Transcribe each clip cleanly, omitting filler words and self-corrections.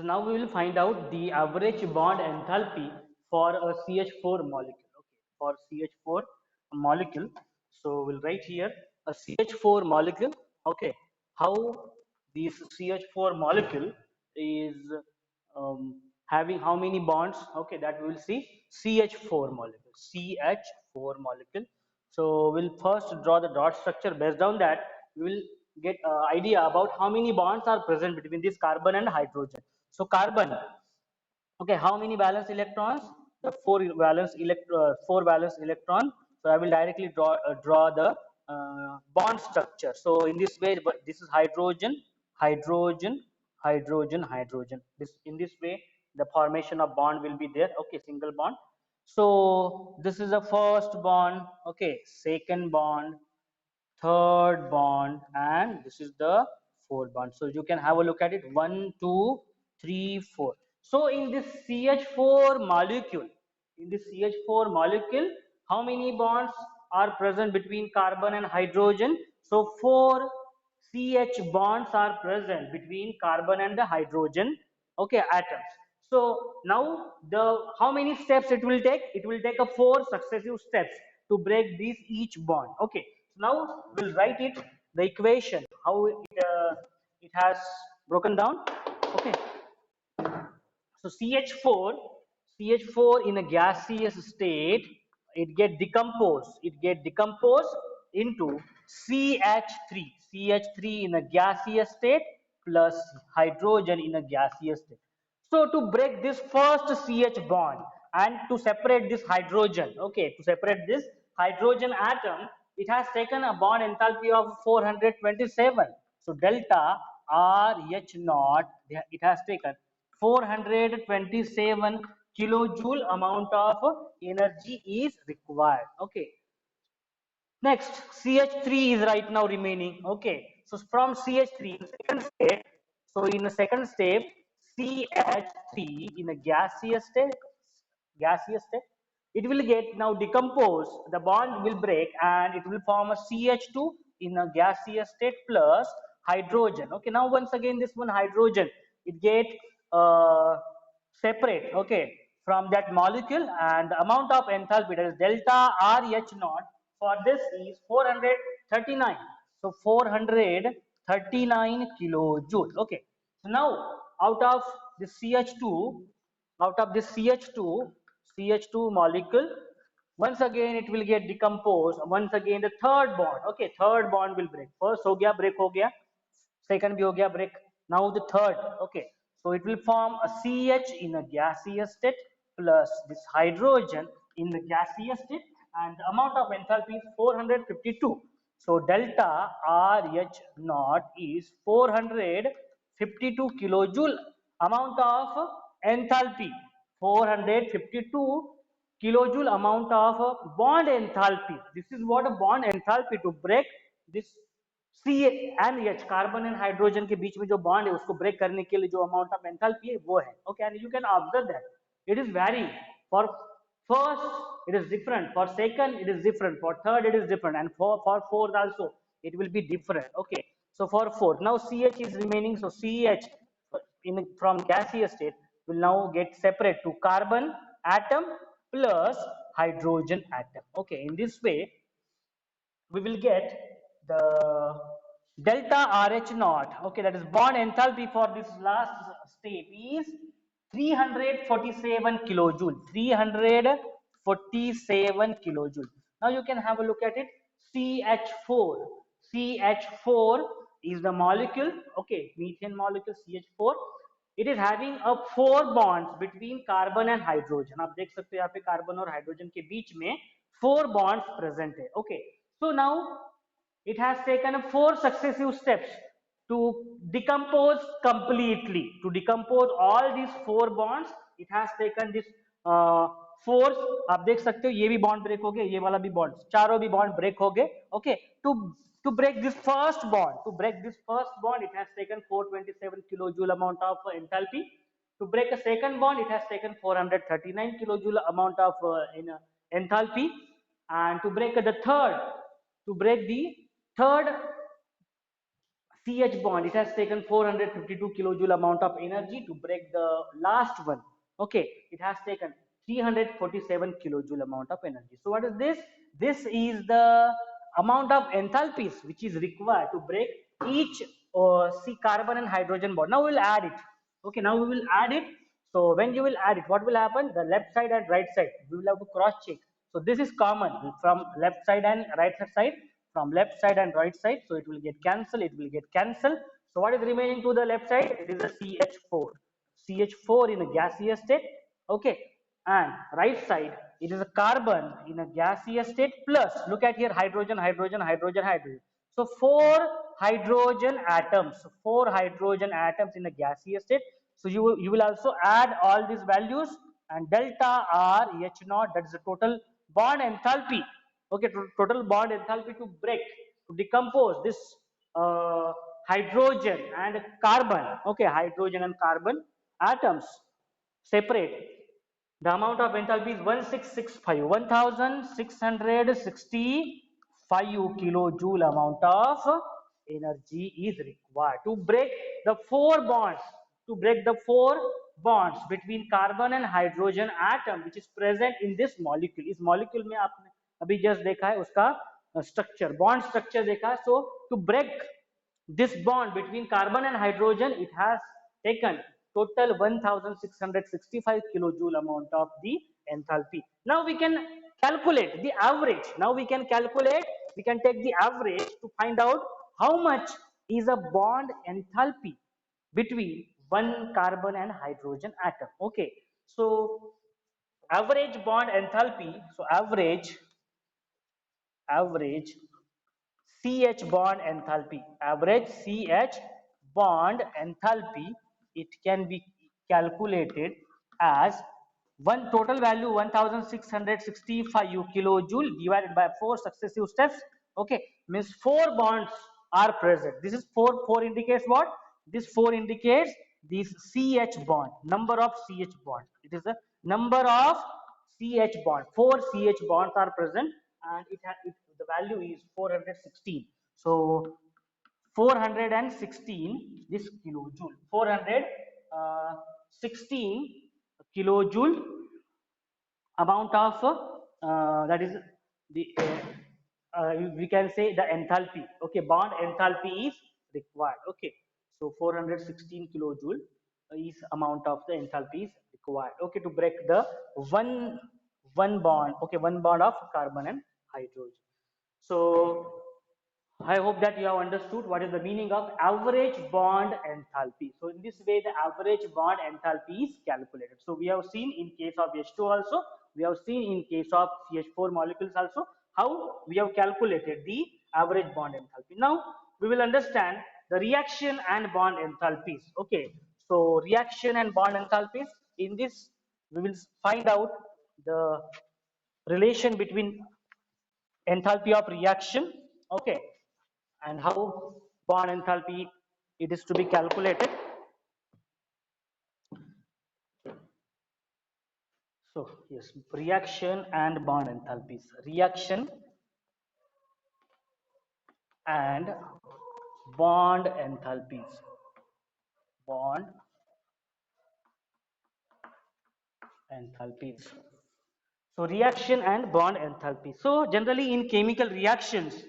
So now we will find out the average bond enthalpy for a CH4 molecule. Okay, for CH4 molecule. So we'll write here a CH4 molecule. Okay, how this CH4 molecule is having how many bonds? Okay, that we will see. CH4 molecule. CH4 molecule. So we'll first draw the dot structure. Based on that, we will get an idea about how many bonds are present between this carbon and hydrogen. So carbon, okay, how many valence electrons? The four valence electron. So I will directly draw the bond structure. So in this way, but this is hydrogen, hydrogen, hydrogen, hydrogen. This in this way, the formation of bond will be there. Okay, single bond. So this is the first bond. Okay, second bond, third bond, and this is the fourth bond. So you can have a look at it. 1 2 3 4. So in this CH4 molecule, how many bonds are present between carbon and hydrogen? So 4 CH bonds are present between carbon and the hydrogen, okay, atoms. So now the how many steps it will take? It will take a 4 successive steps to break these each bond. Okay, so now we'll write it, the equation, how it has broken down. Okay, so CH4 in a gaseous state, it get decomposed into CH3 in a gaseous state plus hydrogen in a gaseous state. So to break this first CH bond and to separate this hydrogen, okay, to separate this hydrogen atom, it has taken a bond enthalpy of 427. So delta RH naught, it has taken 427 kilojoule amount of energy is required. Okay. Next, CH3 is right now remaining. Okay. So from CH3 in the second step, in the second step, CH3 in a gaseous state, it will get now decomposed. The bond will break and it will form a CH2 in a gaseous state plus hydrogen. Okay. Now once again this one hydrogen, it get separate, okay, from that molecule, and the amount of enthalpy, that is delta RH naught, for this is 439. So 439 kilojoule. Okay, so now out of this CH2, out of this CH2 molecule, once again it will get decomposed. Once again the third bond, okay, third bond will break. First हो गया, break हो गया, second भी हो गया break. Now the third, okay, so it will form a CH in a gaseous state plus this hydrogen in the gaseous state, and the amount of enthalpy is 452. So delta RH naught is 452 kilojoule amount of enthalpy. 452 kilojoule amount of bond enthalpy. This is what a bond enthalpy to break this C and H, carbon and hydrogen के बीच में जो bond है उसको break करने के लिए जो अमाउंट ऑफ एंथैल्पी है वो है. Okay, and you can observe that it is very for first it is different, for second it is different, for third it is different, and for fourth also it will be different. Okay, so for fourth now CH is remaining, so CH from gaseous state will now get separate to carbon atom plus hydrogen atom. Okay, in this way we will get the delta RH naught, okay, that is bond enthalpy for this last step is 347 kilojoule. 347 kilojoule. Now you can have a look at it. CH4 is the molecule, okay, methane molecule CH4. It is having a 4 bonds between carbon and hydrogen. आप देख सकते हो यहाँ पे carbon और hydrogen के बीच में 4 bonds present है. Okay, so now it has taken 4 successive steps to decompose completely. To decompose all these 4 bonds, it has taken this force. आप देख सकते हो ये भी बॉन्ड ब्रेक हो गए, ये वाला भी बॉन्ड, चारों भी बॉन्ड ब्रेक हो गए. Okay, to break this first bond, it has taken 427 kilojoule amount of enthalpy. To break a second bond, it has taken 439 kilojoule amount of enthalpy. And to break the third CH bond, it has taken 452 kilojoule amount of energy to break the last one. Okay, it has taken 347 kilojoule amount of energy. So what is this? This is the amount of enthalpies which is required to break each C carbon and hydrogen bond. Now we will add it. Okay, now we will add it. So when you will add it, what will happen? The left side and right side, we will have to cross check. So this is common from left side and right side, from left side and right side. So it will get cancelled, it will get cancelled. So what is remaining to the left side? It is a CH4. CH4 in a gaseous state. Okay. And right side, it is a carbon in a gaseous state plus, look at here, hydrogen, hydrogen, hydrogen, hydrogen. So four hydrogen atoms in a gaseous state. So you will also add all these values, and delta R H naught, that is the total bond enthalpy. Okay, total bond enthalpy to break, to decompose this uh, hydrogen and carbon. Okay, hydrogen and carbon atoms separate. The amount of enthalpy is 1665 kilojoule amount of energy is required to break the four bonds between carbon and hydrogen atom which is present in this molecule. इस molecule में आपने अभी just देखा है उसका structure, bond structure देखा है. So to break this bond between carbon and hydrogen, it has taken total 1665 kilojoule amount of the enthalpy. Now we can calculate the average. We can take the average to find out how much is a bond enthalpy between one carbon and hydrogen atom. Okay, so average bond enthalpy, so average CH bond enthalpy, average CH bond enthalpy, it can be calculated as one total value 1665 kilojoule divided by 4 successive steps. Okay, means 4 bonds are present. This is 4 indicates what? This 4 indicates this CH bond, number of CH bond. It is the number of CH bond. 4 CH bonds are present, and the value is 416. So 416 this kilojoule, 416 kilojoule amount of that is the we can say the enthalpy. Okay, bond enthalpy is required. Okay, so 416 kilojoule is amount of the enthalpy is required. Okay, to break the one bond. Okay, one bond of carbon and hydrogen. So I hope that you have understood what is the meaning of average bond enthalpy. So in this way, the average bond enthalpy is calculated. So we have seen in case of H2 also, we have seen in case of CH4 molecules also, how we have calculated the average bond enthalpy. Now we will understand the reaction and bond enthalpies. Okay, so reaction and bond enthalpies. In this, we will find out the relation between enthalpy of reaction. Okay, and how bond enthalpy it is to be calculated. So yes, reaction and bond enthalpies. Reaction and bond enthalpies. Bond enthalpies. So reaction and bond enthalpy. So generally in chemical reactions,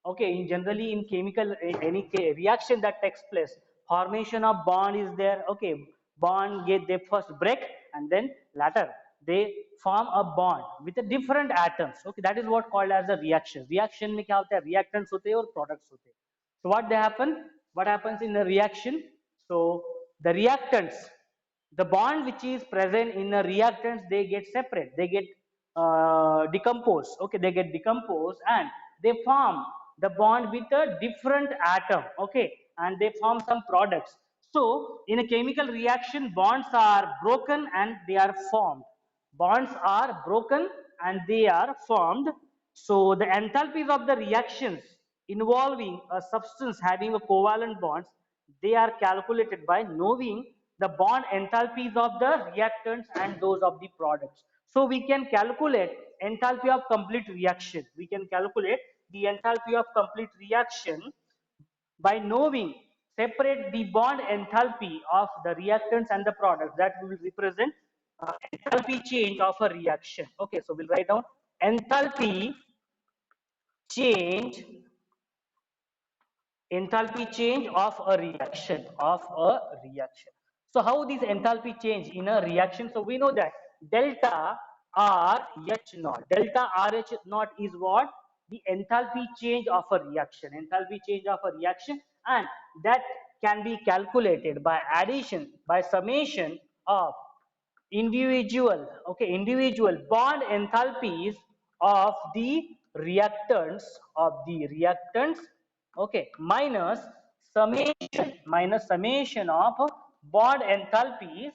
okay, generally in chemical any reaction that takes place, formation of bond is there. Okay, bond get they first break and then later they form a bond with a different atoms. Okay, that is what called as a reaction. Reaction में क्या होता है? Reactants होते हैं और products होते हैं. So what they happen? What happens in the reaction? So the reactants, the bond which is present in the reactants, they get separate, they get decomposed. Okay, they get decomposed and they form the bond with a different atom. Okay, and they form some products. So in a chemical reaction, bonds are broken and they are formed. Bonds are broken and they are formed. So the enthalpies of the reactions involving a substance having a covalent bonds, they are calculated by knowing the bond enthalpies of the reactants and those of the products. So we can calculate enthalpy of complete reaction. We can calculate the enthalpy of complete reaction by knowing separate the bond enthalpy of the reactants and the products. That will represent enthalpy change of a reaction. Okay, so we'll write down enthalpy change, enthalpy change of a reaction, So how this enthalpy change in a reaction? So we know that delta RH naught, delta RH naught is what? The enthalpy change of a reaction, enthalpy change of a reaction, and that can be calculated by addition, by summation of individual bond enthalpies of the reactants, okay, minus summation of bond enthalpies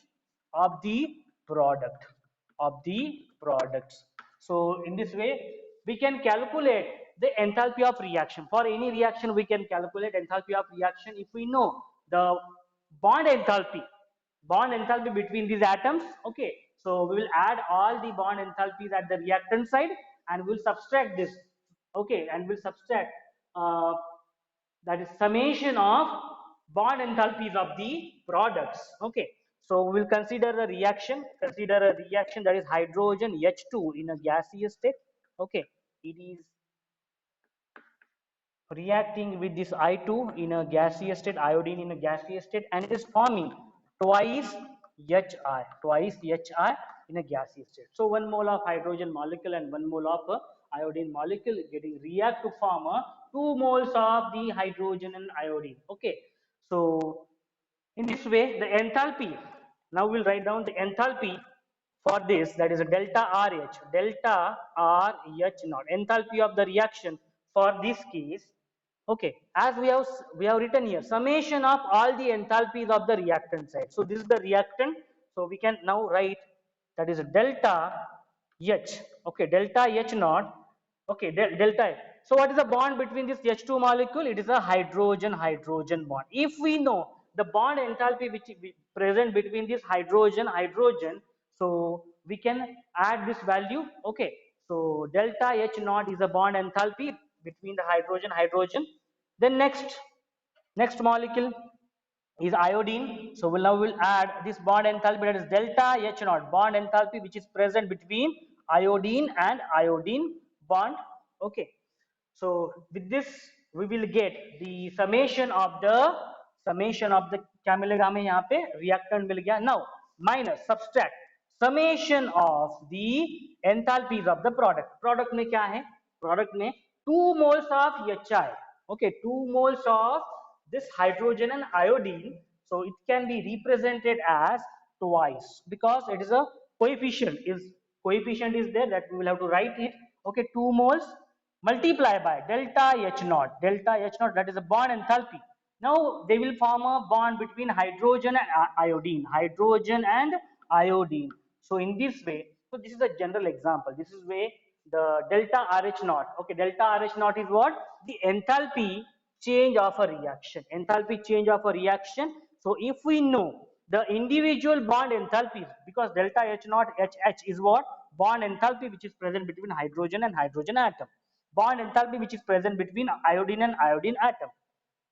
of the products. So in this way we can calculate the enthalpy of reaction. For any reaction we can calculate enthalpy of reaction if we know the bond enthalpy between these atoms. Okay, so we will add all the bond enthalpies at the reactant side and we'll subtract this. Okay, and we'll subtract that is summation of bond enthalpies of the products. Okay, so we'll consider a reaction, that is hydrogen H2 in a gaseous state. Okay, it is reacting with this I2 in a gaseous state, iodine in a gaseous state, and it is forming twice Hi in a gaseous state. So 1 mole of hydrogen molecule and 1 mole of iodine molecule getting react to form 2 moles of the hydrogen and iodine. Okay, so in this way the enthalpy, now we'll write down the enthalpy for this, that is a delta RH naught, enthalpy of the reaction for this case. Okay, as we have written here, summation of all the enthalpies of the reactant side. So this is the reactant. So we can now write that is a delta H. Okay, delta H naught. Okay, delta H. So what is the bond between this H2 molecule? It is a hydrogen bond. If we know the bond enthalpy which is present between this hydrogen, so we can add this value. Okay, so delta H naught is a bond enthalpy between the hydrogen. Then next molecule is iodine. So we'll add this bond enthalpy, that is delta H naught, bond enthalpy which is present between iodine and iodine bond. Okay, so with this we will get the summation of the क्या मिलेगा हमें यहाँ पे reactant मिल गया. Now minus subtract summation of the enthalpies of the product में क्या है, product में 2 moles of HI. Okay, 2 moles of this hydrogen and iodine, so it can be represented as twice because it is a coefficient is there, that we will have to write it. Okay, 2 moles multiply by delta H naught, that is a bond enthalpy. Now they will form a bond between hydrogen and iodine. So in this way, so this is a general example. This is way the delta RH naught. Okay, delta RH naught is what? The enthalpy change of a reaction. So if we know the individual bond enthalpies, because delta H naught HH is what? Bond enthalpy which is present between hydrogen and hydrogen atom. Bond enthalpy which is present between iodine and iodine atom.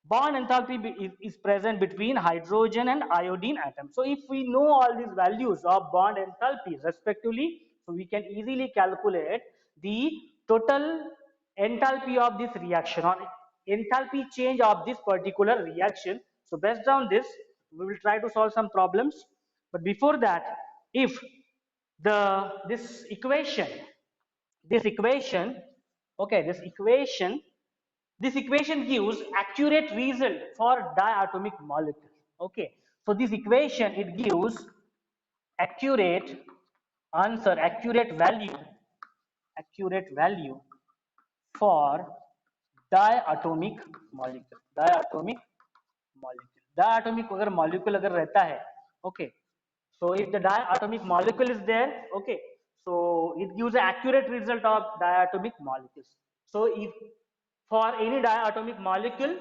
Bond enthalpy is present between hydrogen and iodine atom. So if we know all these values of bond enthalpies respectively, so we can easily calculate the total enthalpy of this reaction or enthalpy change of this particular reaction. So based on this, we will try to solve some problems. But before that, if this equation, okay, this equation gives accurate result for diatomic molecule. Okay, so this equation, it gives accurate answer, accurate value for diatomic molecule. Diatomic अगर molecule अगर रहता है, okay, so if the diatomic molecule is there, okay, so it gives an accurate result of diatomic molecules. So if for any diatomic molecule,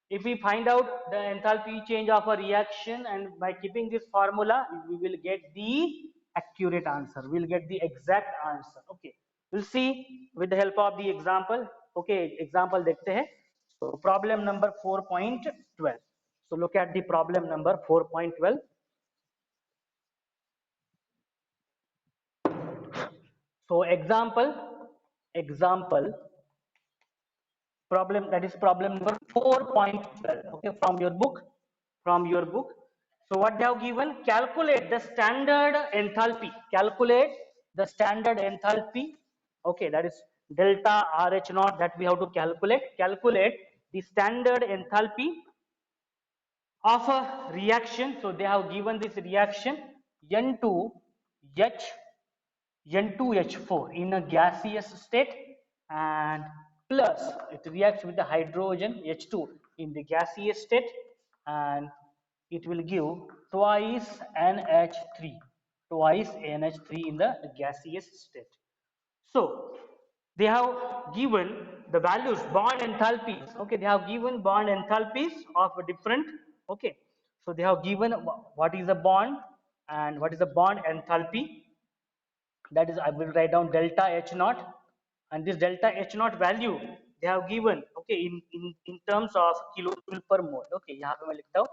if we find out the enthalpy change of a reaction and by keeping this formula, we will get the accurate answer. We'll get the exact answer. Okay, we'll see with the help of the example. Okay, example देखते हैं. So problem number 4.12. So look at the problem number 4.12. So example problem, that is problem number 4.12. Okay, from your book. So what they have given, calculate the standard enthalpy, okay, that is delta RH naught, that we have to calculate the standard enthalpy of a reaction. So they have given this reaction N2H N2H4 in a gaseous state, and plus it reacts with the hydrogen H2 in the gaseous state, and it will give twice NH3 in the gaseous state. So they have given the values, bond enthalpies. Okay, they have given bond enthalpies of a different. Okay, so they have given what is a bond and what is the bond enthalpy. That is, I will write down delta H naught, and this delta H naught value they have given, okay, in terms of kilojoule per mole. Okay, यहाँ पे मैं लिखता हूँ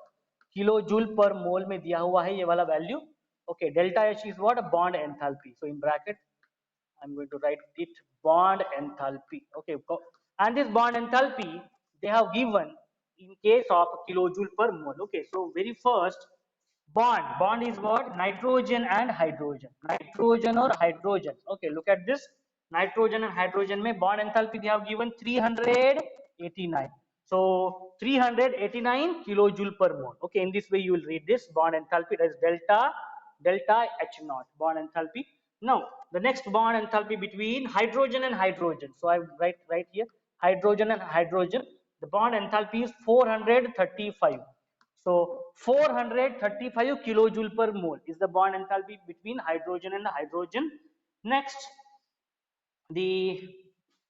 kilojoule per mole में दिया हुआ है ये वाला value. Okay, delta H is what, a bond enthalpy. So in bracket I'm going to write it bond enthalpy. Okay, and this bond enthalpy they have given in case of kilojoule per mole. Okay, so very first, bond is what, nitrogen and hydrogen, nitrogen or hydrogen. Okay, look at this, nitrogen and hydrogen mein bond enthalpy they have given 389. So 389 kilojoule per mole. Okay, in this way you will read this bond enthalpy, that is delta H naught, bond enthalpy. Now the next bond enthalpy between hydrogen and hydrogen. So I write right here hydrogen and hydrogen. The bond enthalpy is 435. So 435 kilojoule per mole is the bond enthalpy between hydrogen and hydrogen. Next, the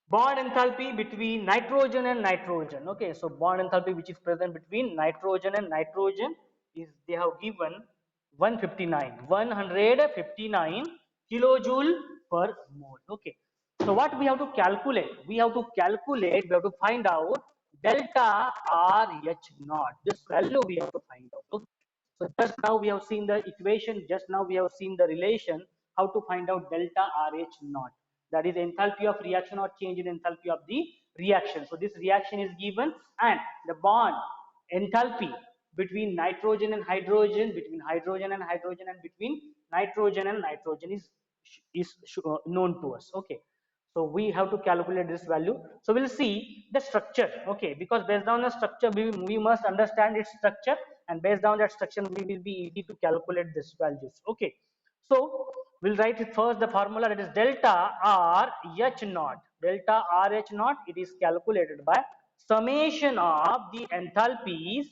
bond enthalpy between nitrogen and nitrogen. Okay, so bond enthalpy which is present between nitrogen and nitrogen is, they have given 159 kilojoule per mole. Okay, so what we have to calculate, we have to find out delta RH naught, this value we have to find out. Okay. So just now we have seen the equation, just now we have seen the relation, how to find out delta RH naught. That is enthalpy of reaction or change in enthalpy of the reaction. So this reaction is given, and the bond enthalpy between nitrogen and hydrogen, between hydrogen and hydrogen, and between nitrogen and nitrogen is known to us. Okay. So we have to calculate this value. So we'll see the structure. Okay, because based on the structure we must understand its structure, and based on that structure we will be easy to calculate this values. Okay, so we'll write it first, the formula, that is delta R H naught, delta R H naught, it is calculated by summation of the enthalpies,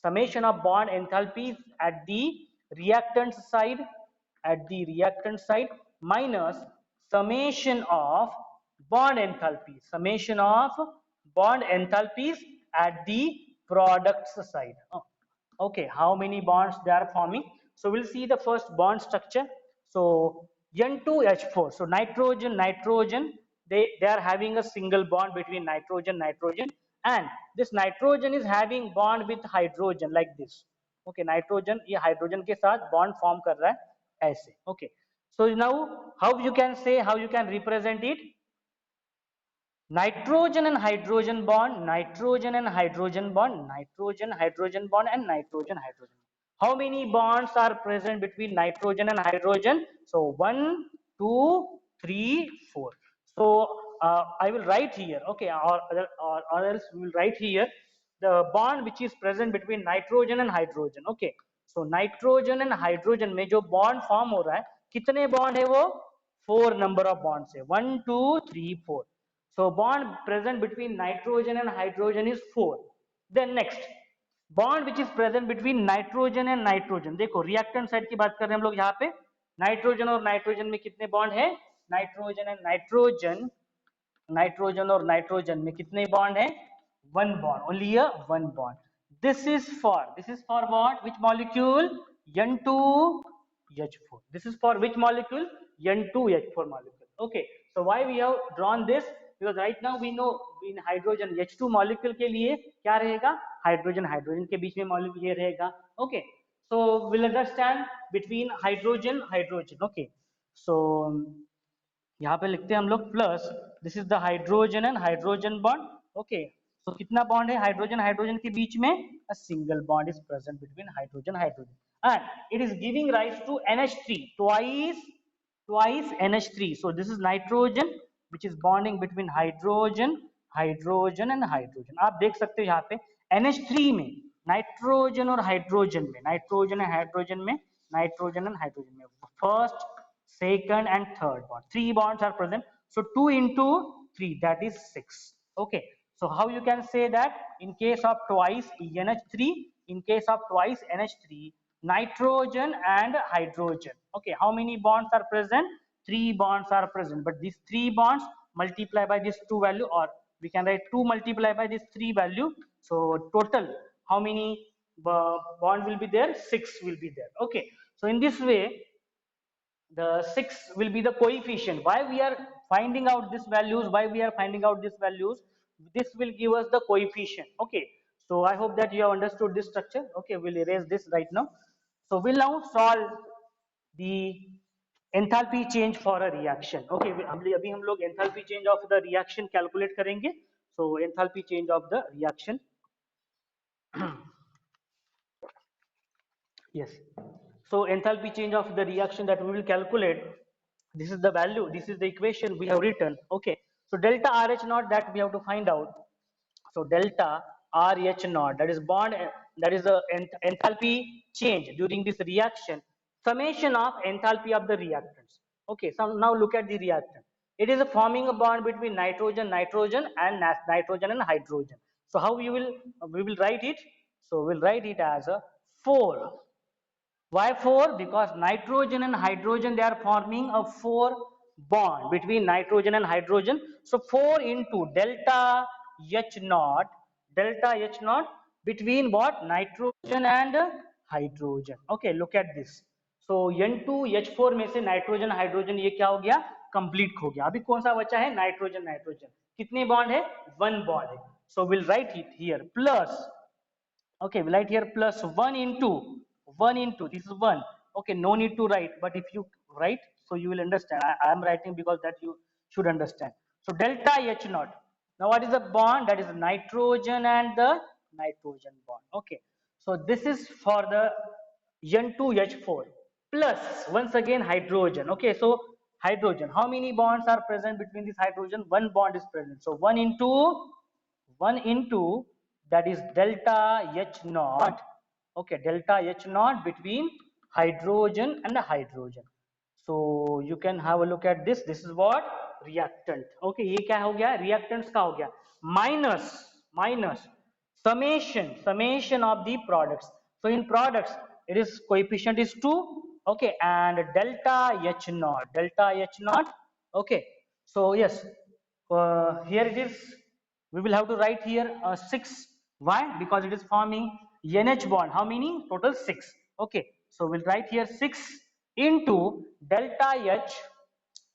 summation of bond enthalpies at the reactant side, minus summation of bond enthalpies at the products side. Oh, okay, how many bonds they are forming? So we'll see the first bond structure. So N2H4, so nitrogen, they are having a single bond between nitrogen, and this nitrogen is having bond with hydrogen like this. Okay, nitrogen ये hydrogen के साथ bond form कर रहा है ऐसे. Okay, so now how you can say, how you can represent it? Nitrogen and hydrogen bond, nitrogen and hydrogen bond, nitrogen hydrogen bond, and nitrogen hydrogen. How many bonds are present between nitrogen and hydrogen? So 1, 2, 3, 4. So I will write here, okay, or else we will write here the bond which is present between nitrogen and hydrogen. Okay, so nitrogen and hydrogen में जो bond form हो रहा है, कितने bond है वो? 4 number of bonds है, 1, 2, 3, 4. So bond present between nitrogen and hydrogen is 4. Then next, bond which is present between nitrogen and nitrogen. देखो reactant side की बात कर रहे हैं हम लोग यहाँ पे. नाइट्रोजन और नाइट्रोजन में कितने बॉन्ड है? नाइट्रोजन एंड नाइट्रोजन और नाइट्रोजन में कितने बॉन्ड है? 1 bond, only a 1 bond. This is for what? Which molecule? N2H4. This is for which molecule? N2H4 molecule. Okay, so why we have drawn this? Because right now we know in hydrogen H2 molecule के लिए क्या रहेगा, hydrogen hydrogen के बीच में molecule ये रहेगा. Okay, so we'll understand between hydrogen hydrogen. Okay, so यहाँ पे लिखते हैं हम लोग plus, this is the hydrogen and hydrogen bond. Okay, तो कितना बॉन्ड है हाइड्रोजन हाइड्रोजन के बीच में, a single bond is present between hydrogen hydrogen and it is giving rise to NH3 twice NH3. So this is nitrogen which is bonding between hydrogen hydrogen and hydrogen. आप देख सकते हो यहाँ पे NH3 में नाइट्रोजन और hydrogen में, nitrogen and hydrogen में, नाइट्रोजन एंड हाइड्रोजन में first, second and third bond, 3 bonds are present. So 2 into 3, that is 6. Okay, so how you can say that in case of twice NH3, in case of twice NH3, nitrogen and hydrogen. Okay, how many bonds are present? 3 bonds are present, but these 3 bonds multiply by this 2 value, or we can write 2 multiply by this 3 value. So total how many bond will be there? 6 will be there. Okay, so in this way the 6 will be the coefficient. Why we are finding out these values, why we are finding out these values, this will give us the coefficient. Okay, so I hope that you have understood this structure. Okay, we'll erase this right now. So we'll now solve the enthalpy change for a reaction. Okay, अभी हम लोग enthalpy change of the reaction calculate करेंगे. So enthalpy change of the reaction. Yes. So enthalpy change of the reaction that we will calculate, this is the value, this is the equation we have written. Okay. So delta RH naught that we have to find out. So delta RH naught, that is bond, that is the enthalpy change during this reaction, summation of enthalpy of the reactants. Okay. So now look at the reactant. It is forming a bond between nitrogen and nitrogen and hydrogen. So how we will write it? So we'll write it as a 4. Why 4? Because nitrogen and hydrogen, they are forming a 4 bond between nitrogen and hydrogen. So 4 into delta H naught between what? Nitrogen and hydrogen. Okay, look at this. So N2H4 में से nitrogen hydrogen ये क्या हो गया? Complete हो गया. अभी कौन सा बचा है? Nitrogen nitrogen. कितने बॉन्ड है? 1 बॉन्ड है. So we'll write it here plus. Okay, we write here plus 1 into this is 1. Okay, no need to write, but if you write, so you will understand. I am writing because that you should understand. So delta H naught. Now what is the bond? That is nitrogen and the nitrogen bond. Okay, so this is for the N2H4 plus once again hydrogen. Okay, so hydrogen, how many bonds are present between this hydrogen? 1 bond is present. So 1 into that is delta H naught. Okay, delta H naught between hydrogen and hydrogen. So you can have a look at this. This is what? Reactant. Okay, ये क्या हो गया? Reactants का हो गया. Minus summation of the products. So in products, it is coefficient is 2. Okay, and delta H naught. Okay, so yes, here it is. We will have to write here 6. Why? Because it is forming NH bond. How many? Total 6. Okay, so we'll write here 6 into delta H,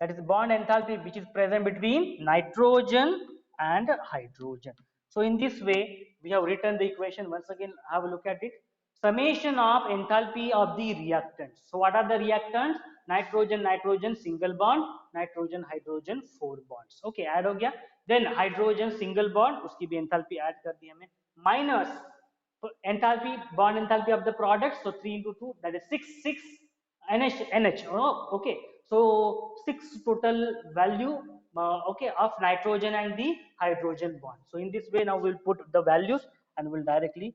that is bond enthalpy which is present between nitrogen and hydrogen. So in this way we have written the equation. Once again have a look at it. Summation of enthalpy of the reactants. So what are the reactants? Nitrogen single bond, nitrogen hydrogen 4 bonds. Okay, add हो गया. Then hydrogen single bond, उसकी भी enthalpy add कर दी हमें. Minus enthalpy, bond enthalpy of the product. So 3 into 2, that is 6 NH. Oh, okay, so 6 total value okay, of nitrogen and the hydrogen bond. So in this way now we'll put the values and we'll directly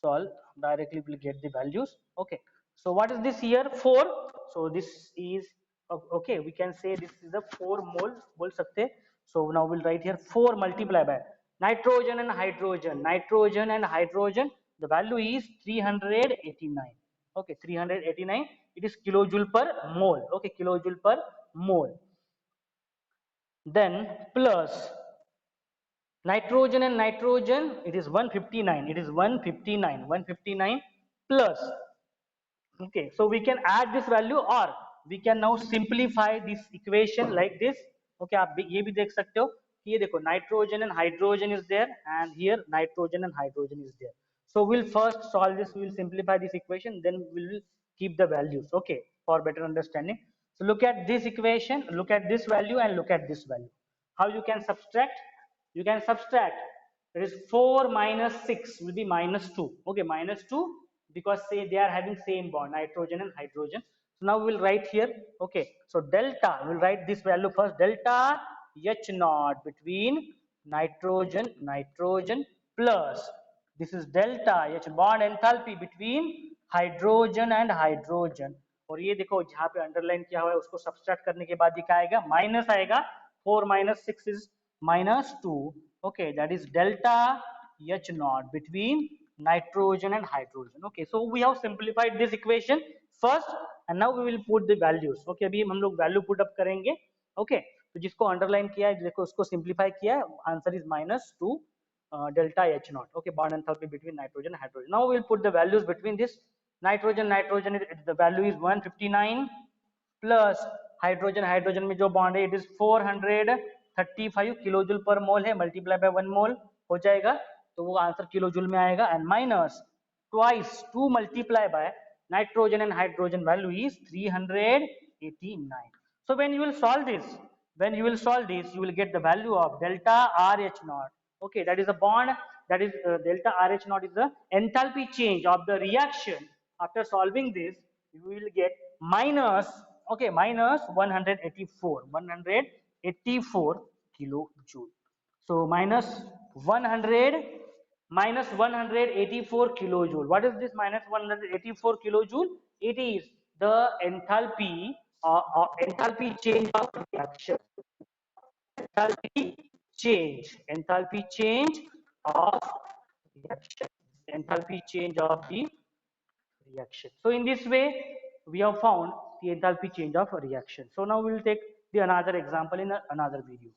solve, directly we'll get the values. Okay, so what is this here? 4. So this is okay, we can say this is a 4 mole बोल सकते. So now we'll write here 4 multiply by nitrogen and hydrogen, the value is 389. Okay, 389, it is kilojoule per mole. Okay, kilojoule per mole. Then plus nitrogen and nitrogen, it is 159. It is 159 plus. Okay, so we can add this value or we can now simplify this equation like this. Okay, आप ये भी देख सकते हो. कि ये देखो nitrogen and hydrogen is there and here nitrogen and hydrogen is there. So we'll first solve this, we will simplify this equation, then we will keep the values, okay, for better understanding. So look at this equation, look at this value and look at this value. How you can subtract? You can subtract, that is 4 minus 6 will be minus 2, okay, minus 2, because say they are having same bond, nitrogen and hydrogen. So now we will write here, okay, so delta, we will write this value first, delta H naught between nitrogen plus, this is delta H bond enthalpy between hydrogen and hydrogen. और ये देखो जहां पे underline किया हुआ है उसको subtract करने के बाद क्या आएगा, माइनस आएगा, 4 minus 6 is minus 2, okay, that is delta H naught between nitrogen and hydrogen. Okay, so we have simplified this equation first and now we will put the values. Okay, अभी हम लोग value put up करेंगे. Okay, तो जिसको underline किया है देखो उसको सिंप्लीफाई किया है, answer is minus 2 delta H naught. Okay, bond enthalpy between nitrogen and hydrogen. Now we'll put the values between this. Nitrogen the value is 159 plus hydrogen में जो bond है it is 435 किलोजूल पर मोल है, multiply by 1 मोल हो जाएगा, तो वो answer kilojoule में आएगा. And minus twice 2 multiply by nitrogen and hydrogen value is 389. So when you will solve this, you will get the value of delta RH naught. Okay, that is a bond, that is delta RH naught is the enthalpy change of the reaction. After solving this, you will get minus, okay, minus 184 kilojoule. So minus 184 kilojoule. What is this minus 184 kilojoule? It is the enthalpy change of reaction. Enthalpy change of reaction. Enthalpy change of the reaction. So in this way, we have found the enthalpy change of a reaction. So now we will take the another example in another video.